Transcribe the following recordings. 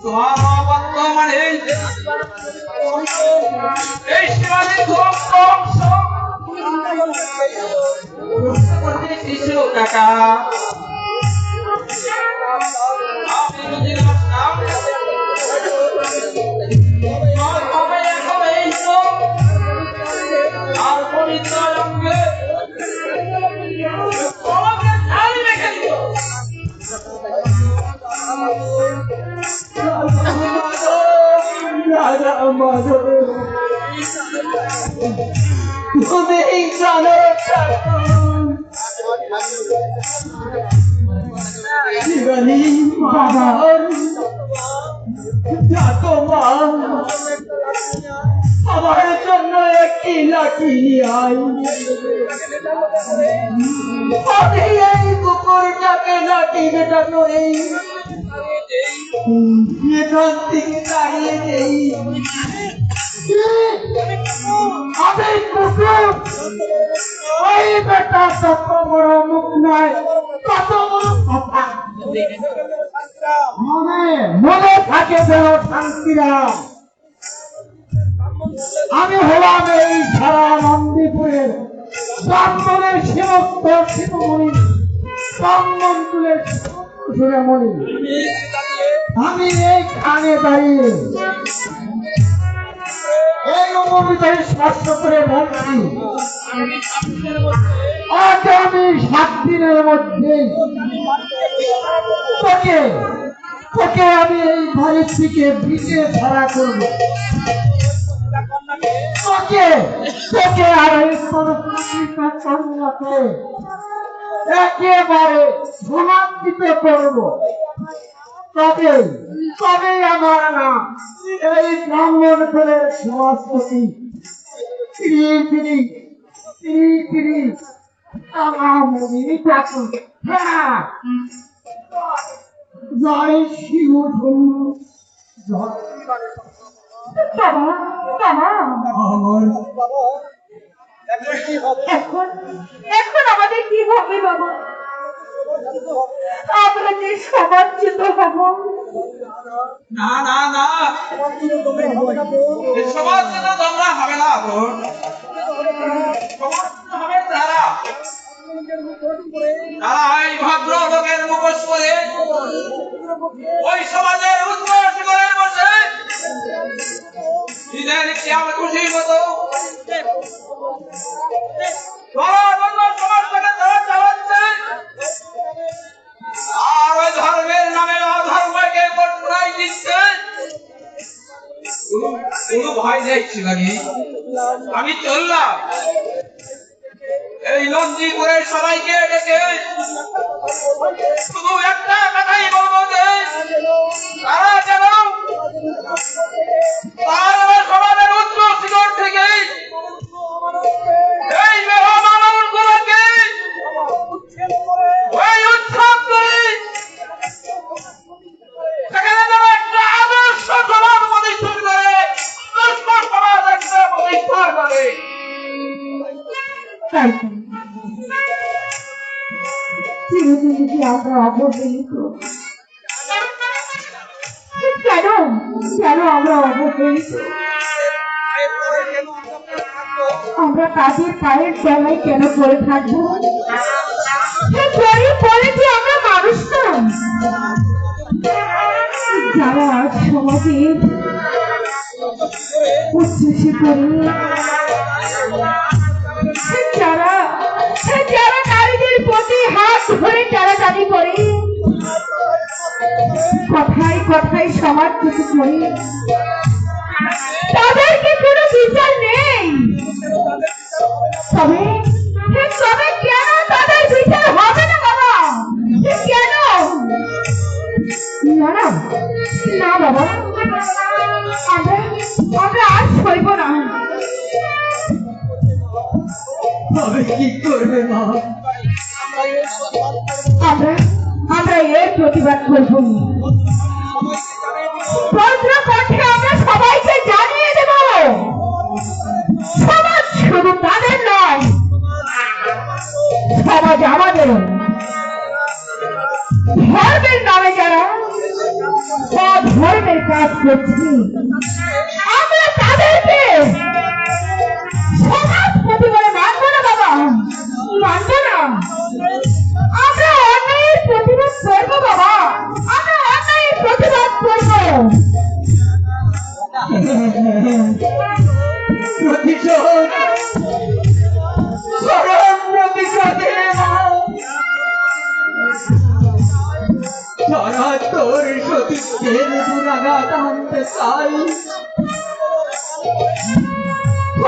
বর্তমানে এই শিবানী শিশু কাকা আর পরিচয় অঙ্গে তুমি জানো শিবানী বাবা তোমার আমার জন্য একটি লাঠি আই আমি এই কুকুরটাকে লাঠি মেটানো এই এখান থেকে দাঁড়িয়ে নেই আমি কুকুর ওই বেটা তত বড় মুখ নয় তত বড় কথা মনে থাকে যেন শান্তিরাম আমি হলাম এই সারা নন্দীপুরের ব্রাহ্মণের সেবক শিবমণি ব্রাহ্মণকুলের সুরেমণি আমি এইখানে দাঁড়িয়ে এই অমৃতের স্পর্শ করে বলছি আগামী 7 দিনের মধ্যে তোকে আমি এই বাড়ির থেকে বিচে ছাড়া করব তোকে আর এই কন্যাকে একেবারে সমান্বিত করব তবে আমার নাম এই ব্রাহ্মণ কুলের সমাজপতি শ্রী রামামণি ঠাকুর জয় শিব এখন আমাদের কি হবে বাবা? আমরা যে সমাজচ্যুত হব। না না না সমাজচ্যুত তোমরা হবে না সমাজচ্যুত হবে তারা এই ভদ্র লোকের মুখোশ পরে ওই সমাজের উৎকর্ষ শিখরে বসে নিজের খেয়াল খুশির মতো সমাজটাকে তারা চালাচ্ছে আর ওই ধর্মের নামে অধর্মকে বটনাই দিচ্ছে। কোনো ভয় নেই শিবানী, আমি চললাম এই নন্দীপুরের সবাইকে ডেকে শুধু একটা কথাই বলবো যে তারা যেন সমাজের উচ্চ শিখর থেকে এই মেহমানগুলোকে ওই উৎসব করে সেখানে যেন একটা আদর্শ সমাজ প্রতিষ্ঠা করে সমাজ একটা প্রতিষ্ঠা করে। চিরদিন আমরা অবহেলিত, কেন আমরা অবহেলিত? আমরা তাদের পায়ের তলায় কেন পড়ে থাকবো? আমরা মানুষ না যারা সমাজের উচ্ছ্বাসে করে, যারা নারীদের প্রতি হাত ধরে টানাটানি করে, কথায় কথায় সমাজ কিছু করে, তাদেরকে কোনো বিচার নেই। তবে কেন তাদের বিচার হবে না বাবা? কেন? না বাবা, আমরা আর সইব না। কি করবে মা? আমরা এর প্রতিবাদ করব। কণ্ঠে আমরা সবাইকে জানিয়ে দেব, সমাজ শুধু তাদের নয়, সমাজ আমাদেরও। ধর্মের নামে যারা সব ধর্মের কাজ করছি, আমরা তাদেরকে সমাজপতি বলে মানবো না বাবা, মানবো না। আমরা অন্যায়ের প্রতিবাদ করবো বাবা, আমরা অন্যায়ের প্রতিবাদ করবো। প্রতিশোধ চরম প্রতিশোধে তারা তোর সতীত্বের দুরাঘাত আনতে চাই,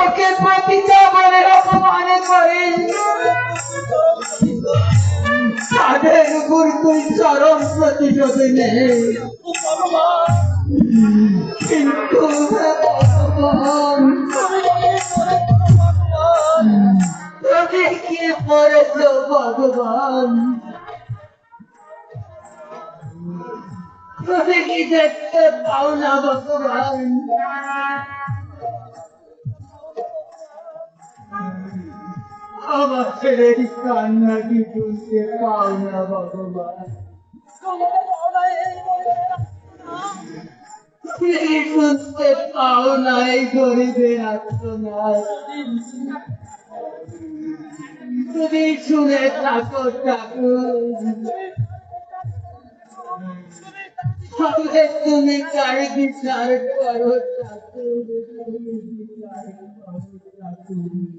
ওকে প্রতিটা বলে অপমান করে তাদের উপর তুই চরম প্রতিশোধ নে। কিন্তু ভগবান, তুমি কি করেছ ভগবান? তুমি কি দেখতে পাও না ভগবান? আমাদের এই কান্না কি শুনতে পাও না ভগবান? তুমি শুনতে পাও না এই গরিবের আর্তনাদ? তুমি শুনে থাকো ঠাকুর, তবে তুমি কার বিচার করো ঠাকুর, তুমি বিচার করো ঠাকুর।